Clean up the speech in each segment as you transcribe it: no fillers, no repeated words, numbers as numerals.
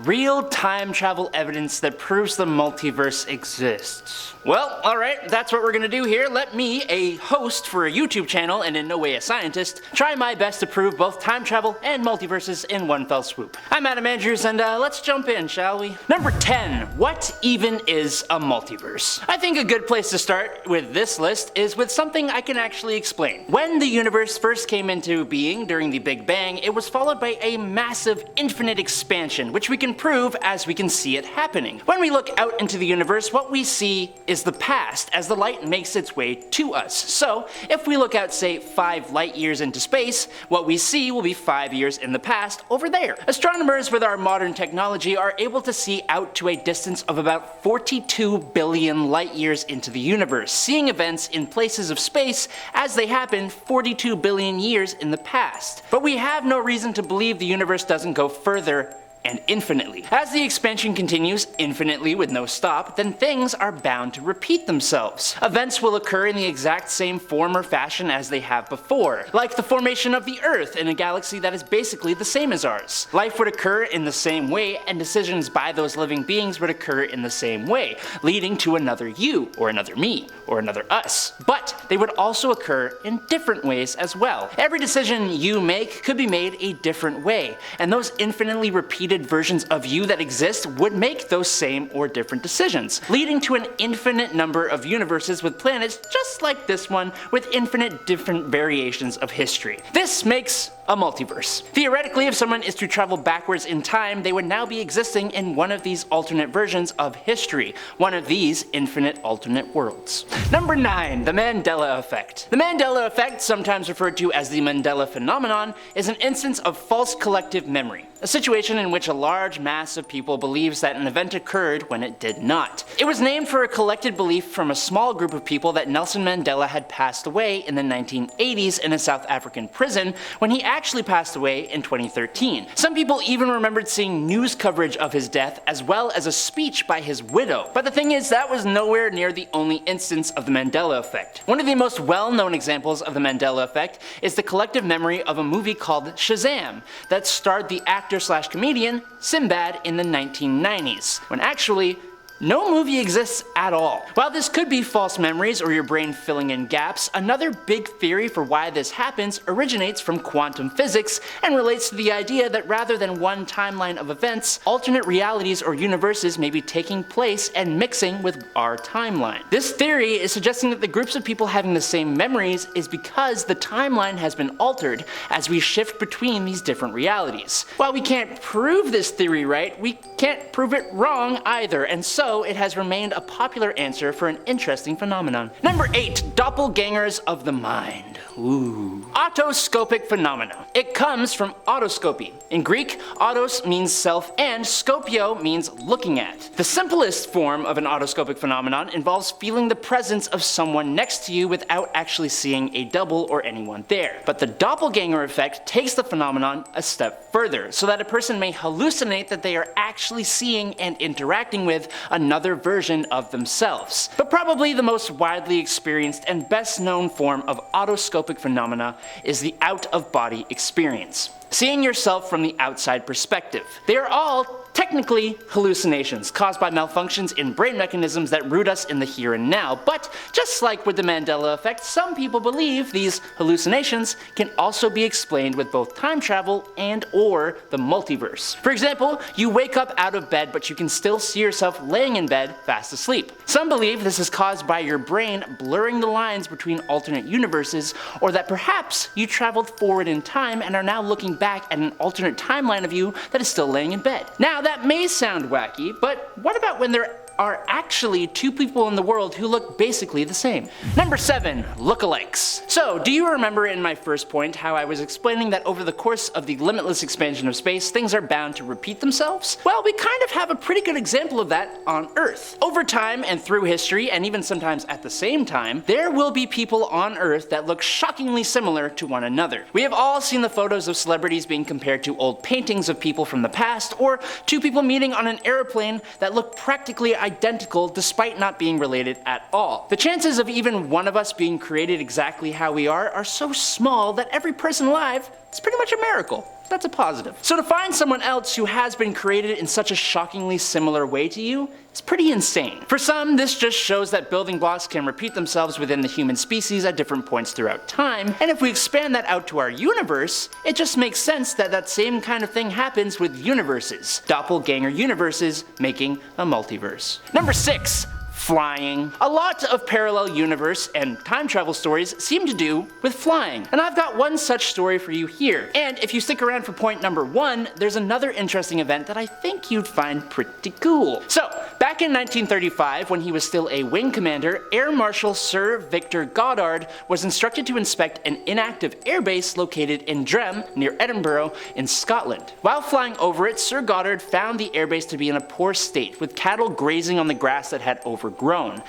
real time travel evidence that proves the multiverse exists. Well, alright, that's what we're gonna do here. Let me, a host for a YouTube channel and in no way a scientist, try my best to prove both time travel and multiverses in one fell swoop. I'm Adam Andrews and let's jump in, shall we? Number 10. What even is a multiverse? I think a good place to start with this list is with something I can actually explain. When the universe first came into being during the Big Bang, it was followed by a massive infinite expansion, which we can prove as we can see it happening. When we look out into the universe, what we see is the past as the light makes its way to us. So, if we look out, say, 5 light years into space, what we see will be 5 years in the past over there. Astronomers with our modern technology are able to see out to a distance of about 42 billion light years into the universe, seeing events in places of space as they happened 42 billion years in the past. But we have no reason to believe the universe doesn't go further and infinitely. As the expansion continues infinitely with no stop, then things are bound to repeat themselves. Events will occur in the exact same form or fashion as they have before, like the formation of the Earth in a galaxy that is basically the same as ours. Life would occur in the same way, and decisions by those living beings would occur in the same way, leading to another you, or another me, or another us. But they would also occur in different ways as well. Every decision you make could be made a different way, and those infinitely repeated versions of you that exist would make those same or different decisions, leading to an infinite number of universes with planets just like this one with infinite different variations of history. This makes a multiverse. Theoretically, if someone is to travel backwards in time, they would now be existing in one of these alternate versions of history, one of these infinite alternate worlds. Number 9. The Mandela Effect. The Mandela Effect, sometimes referred to as the Mandela phenomenon, is an instance of false collective memory, a situation in which a large mass of people believes that an event occurred when it did not. It was named for a collected belief from a small group of people that Nelson Mandela had passed away in the 1980s in a South African prison when he actually passed away in 2013. Some people even remembered seeing news coverage of his death as well as a speech by his widow. But the thing is, that was nowhere near the only instance of the Mandela Effect. One of the most well-known examples of the Mandela Effect is the collective memory of a movie called Shazam that starred the actor/comedian Sinbad in the 1990s, when actually no movie exists at all. While this could be false memories or your brain filling in gaps, another big theory for why this happens originates from quantum physics and relates to the idea that rather than one timeline of events, alternate realities or universes may be taking place and mixing with our timeline. This theory is suggesting that the groups of people having the same memories is because the timeline has been altered as we shift between these different realities. While we can't prove this theory right, we can't prove it wrong either, and so it has remained a popular answer for an interesting phenomenon. Number 8. Doppelgangers of the mind. Ooh. Autoscopic phenomena. It comes from autoscopy. In Greek, autos means self and scopio means looking at. The simplest form of an autoscopic phenomenon involves feeling the presence of someone next to you without actually seeing a double or anyone there. But the doppelganger effect takes the phenomenon a step further, so that a person may hallucinate that they are actually seeing and interacting with another version of themselves. But probably the most widely experienced and best known form of autoscopic phenomena is the out-of-body experience, seeing yourself from the outside perspective. They are all technically hallucinations caused by malfunctions in brain mechanisms that root us in the here and now, but just like with the Mandela effect, some people believe these hallucinations can also be explained with both time travel and or the multiverse. For example, you wake up out of bed but you can still see yourself laying in bed fast asleep. Some believe this is caused by your brain blurring the lines between alternate universes, or that perhaps you traveled forward in time and are now looking back at an alternate timeline of you that is still laying in bed. Now that may sound wacky, but what about when there are actually two people in the world who look basically the same? Number 7. Lookalikes. So, do you remember in my first point how I was explaining that over the course of the limitless expansion of space, things are bound to repeat themselves? Well, we kind of have a pretty good example of that on Earth. Over time and through history, and even sometimes at the same time, there will be people on Earth that look shockingly similar to one another. We have all seen the photos of celebrities being compared to old paintings of people from the past, or two people meeting on an airplane that look practically identical despite not being related at all. The chances of even one of us being created exactly how we are so small that every person alive is pretty much a miracle. That's a positive. So to find someone else who has been created in such a shockingly similar way to you, it's pretty insane. For some, this just shows that building blocks can repeat themselves within the human species at different points throughout time, and if we expand that out to our universe, it just makes sense that that same kind of thing happens with universes. Doppelganger universes making a multiverse. Number 6. Flying. A lot of parallel universe and time travel stories seem to do with flying, and I've got one such story for you here. And if you stick around for point number 1, there's another interesting event that I think you'd find pretty cool. So, back in 1935, when he was still a wing commander, Air Marshal Sir Victor Goddard was instructed to inspect an inactive airbase located in Drem, near Edinburgh, in Scotland. While flying over it, Sir Goddard found the airbase to be in a poor state, with cattle grazing on the grass that had overgrown.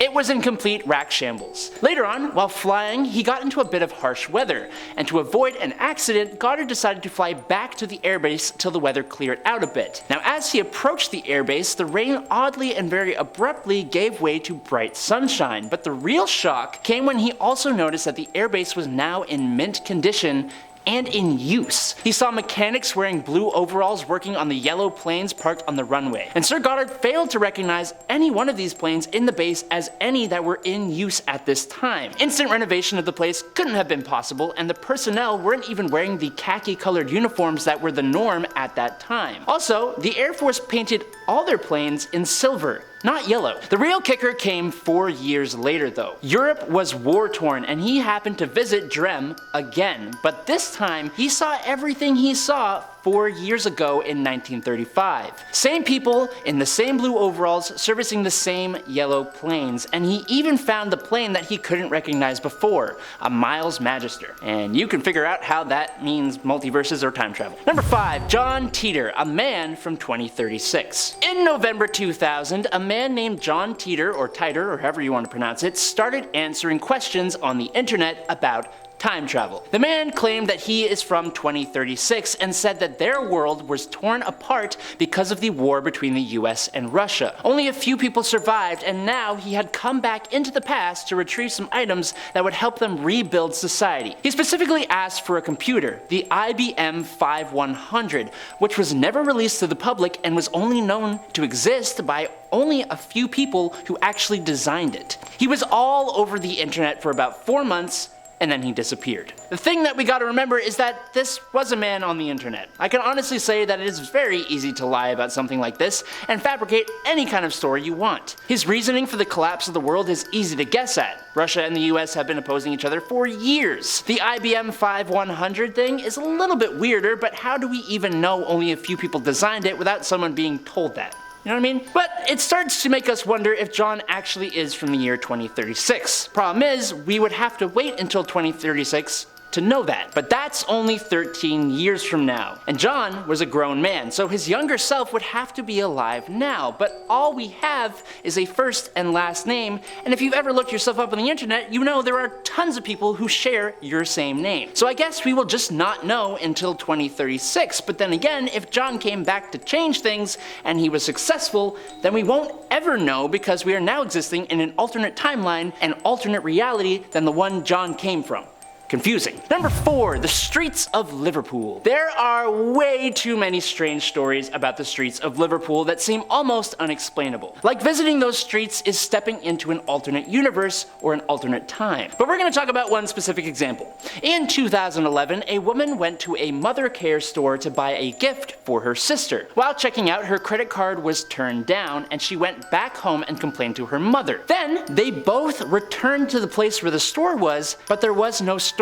It was in complete rack shambles. Later on, while flying, he got into a bit of harsh weather, and to avoid an accident, Goddard decided to fly back to the airbase till the weather cleared out a bit. Now, as he approached the airbase, the rain oddly and very abruptly gave way to bright sunshine, but the real shock came when he also noticed that the airbase was now in mint condition and in use. He saw mechanics wearing blue overalls working on the yellow planes parked on the runway, and Sir Goddard failed to recognize any one of these planes in the base as any that were in use at this time. Instant renovation of the place couldn't have been possible, and the personnel weren't even wearing the khaki-colored uniforms that were the norm at that time. Also, the Air Force painted all their planes in silver, not yellow. The real kicker came 4 years later though. Europe was war-torn and he happened to visit Drem again, but this time he saw everything he saw 4 years ago in 1935. Same people in the same blue overalls servicing the same yellow planes, and he even found the plane that he couldn't recognize before, a Miles Magister. And you can figure out how that means multiverses or time travel. Number 5. John Titor, a man from 2036. In November 2000, a man named John Titor, or however you want to pronounce it, started answering questions on the internet about time travel. The man claimed that he is from 2036 and said that their world was torn apart because of the war between the US and Russia. Only a few people survived, and now he had come back into the past to retrieve some items that would help them rebuild society. He specifically asked for a computer, the IBM 5100, which was never released to the public and was only known to exist by only a few people who actually designed it. He was all over the internet for about 4 months, and then he disappeared. The thing that we gotta remember is that this was a man on the internet. I can honestly say that it is very easy to lie about something like this and fabricate any kind of story you want. His reasoning for the collapse of the world is easy to guess at. Russia and the US have been opposing each other for years. The IBM 5100 thing is a little bit weirder, but how do we even know only a few people designed it without someone being told that? You know what I mean? But it starts to make us wonder if John actually is from the year 2036. Problem is, we would have to wait until 2036 to know that. But that's only 13 years from now. And John was a grown man, so his younger self would have to be alive now. But all we have is a first and last name, and if you've ever looked yourself up on the internet, you know there are tons of people who share your same name. So I guess we will just not know until 2036. But then again, if John came back to change things and he was successful, then we won't ever know because we are now existing in an alternate timeline, an alternate reality than the one John came from. Confusing. Number 4, the streets of Liverpool. There are way too many strange stories about the streets of Liverpool that seem almost unexplainable. Like visiting those streets is stepping into an alternate universe or an alternate time. But we're going to talk about one specific example. In 2011, a woman went to a mother care store to buy a gift for her sister. While checking out, her credit card was turned down and she went back home and complained to her mother. Then they both returned to the place where the store was, but there was no store.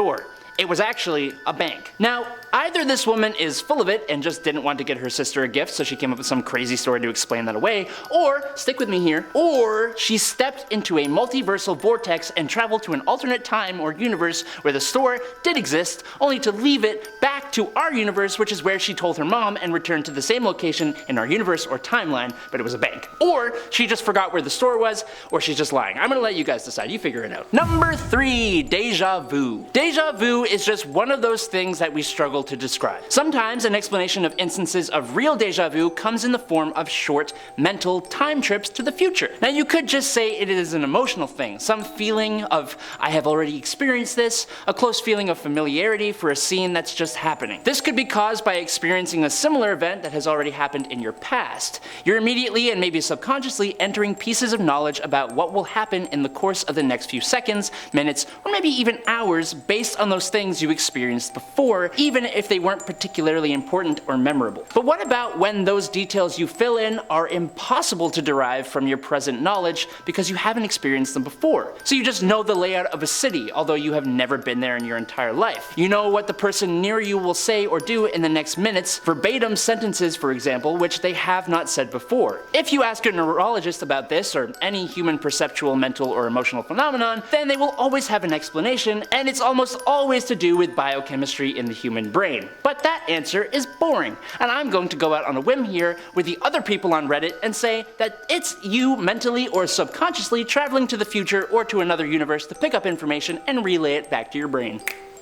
It was actually a bank. Now, either this woman is full of it and just didn't want to get her sister a gift, so she came up with some crazy story to explain that away, or, stick with me here, or she stepped into a multiversal vortex and traveled to an alternate time or universe where the store did exist, only to leave it back to our universe, which is where she told her mom and returned to the same location in our universe or timeline, but it was a bank. Or she just forgot where the store was, or she's just lying. I'm gonna let you guys decide, you figure it out. Number 3, Deja Vu. Deja Vu is just one of those things that we struggle difficult to describe. Sometimes an explanation of instances of real deja vu comes in the form of short, mental time trips to the future. Now you could just say it is an emotional thing, some feeling of I have already experienced this, a close feeling of familiarity for a scene that's just happening. This could be caused by experiencing a similar event that has already happened in your past. You're immediately and maybe subconsciously entering pieces of knowledge about what will happen in the course of the next few seconds, minutes, or maybe even hours based on those things you experienced before, even if they weren't particularly important or memorable. But what about when those details you fill in are impossible to derive from your present knowledge because you haven't experienced them before? So you just know the layout of a city, although you have never been there in your entire life. You know what the person near you will say or do in the next minutes, verbatim sentences for example, which they have not said before. If you ask a neurologist about this, or any human perceptual, mental, or emotional phenomenon, then they will always have an explanation, and it's almost always to do with biochemistry in the human brain. But that answer is boring, and I'm going to go out on a whim here with the other people on Reddit and say that it's you mentally or subconsciously traveling to the future or to another universe to pick up information and relay it back to your brain.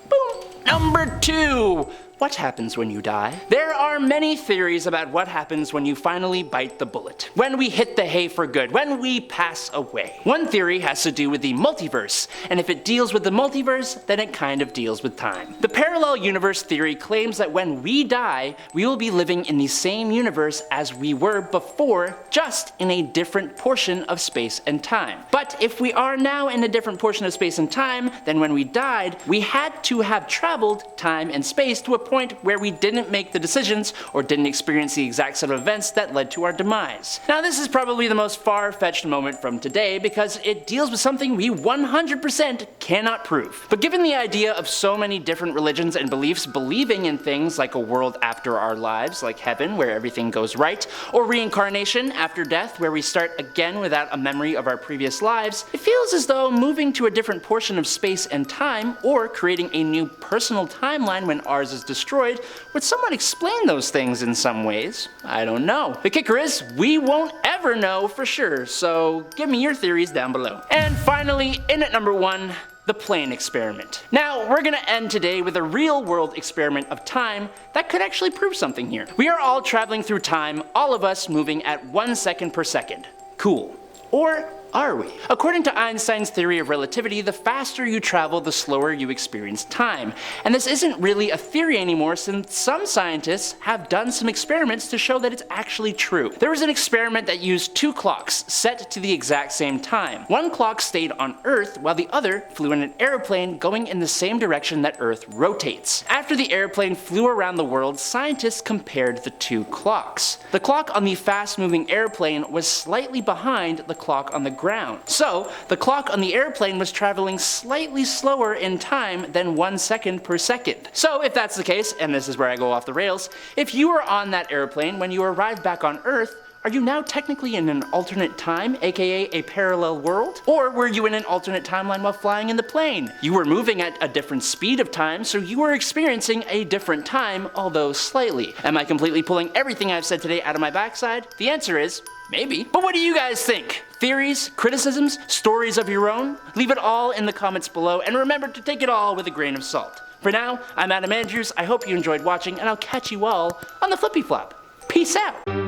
Boom! Number 2. What happens when you die? There are many theories about what happens when you finally bite the bullet. When we hit the hay for good, when we pass away. One theory has to do with the multiverse, and if it deals with the multiverse, then it kind of deals with time. The parallel universe theory claims that when we die, we will be living in the same universe as we were before, just in a different portion of space and time. But if we are now in a different portion of space and time than when we died, we had to have traveled time and space to a point where we didn't make the decisions or didn't experience the exact set of events that led to our demise. Now this is probably the most far-fetched moment from today because it deals with something we 100% cannot prove. But given the idea of so many different religions and beliefs believing in things like a world after our lives, like heaven where everything goes right, or reincarnation after death where we start again without a memory of our previous lives, it feels as though moving to a different portion of space and time, or creating a new personal timeline when ours is destroyed, would somewhat explain those things in some ways. I don't know. The kicker is, we won't ever know for sure, so give me your theories down below. And finally, in at number 1, the plane experiment. Now, we're gonna end today with a real-world experiment of time that could actually prove something here. We are all traveling through time, all of us moving at 1 second per second. Cool. Or are we? According to Einstein's theory of relativity, the faster you travel, the slower you experience time. And this isn't really a theory anymore, since some scientists have done some experiments to show that it's actually true. There was an experiment that used 2 clocks set to the exact same time. One clock stayed on Earth while the other flew in an airplane going in the same direction that Earth rotates. After the airplane flew around the world, scientists compared the 2 clocks. The clock on the fast-moving airplane was slightly behind the clock on the ground. So, the clock on the airplane was traveling slightly slower in time than 1 second per second. So, if that's the case, and this is where I go off the rails, if you were on that airplane when you arrived back on Earth, are you now technically in an alternate time, aka a parallel world? Or were you in an alternate timeline while flying in the plane? You were moving at a different speed of time, so you were experiencing a different time, although slightly. Am I completely pulling everything I've said today out of my backside? The answer is, maybe. But what do you guys think? Theories, criticisms, stories of your own? Leave it all in the comments below, and remember to take it all with a grain of salt. For now, I'm Adam Andrews, I hope you enjoyed watching, and I'll catch you all on the Flippy Flop. Peace out!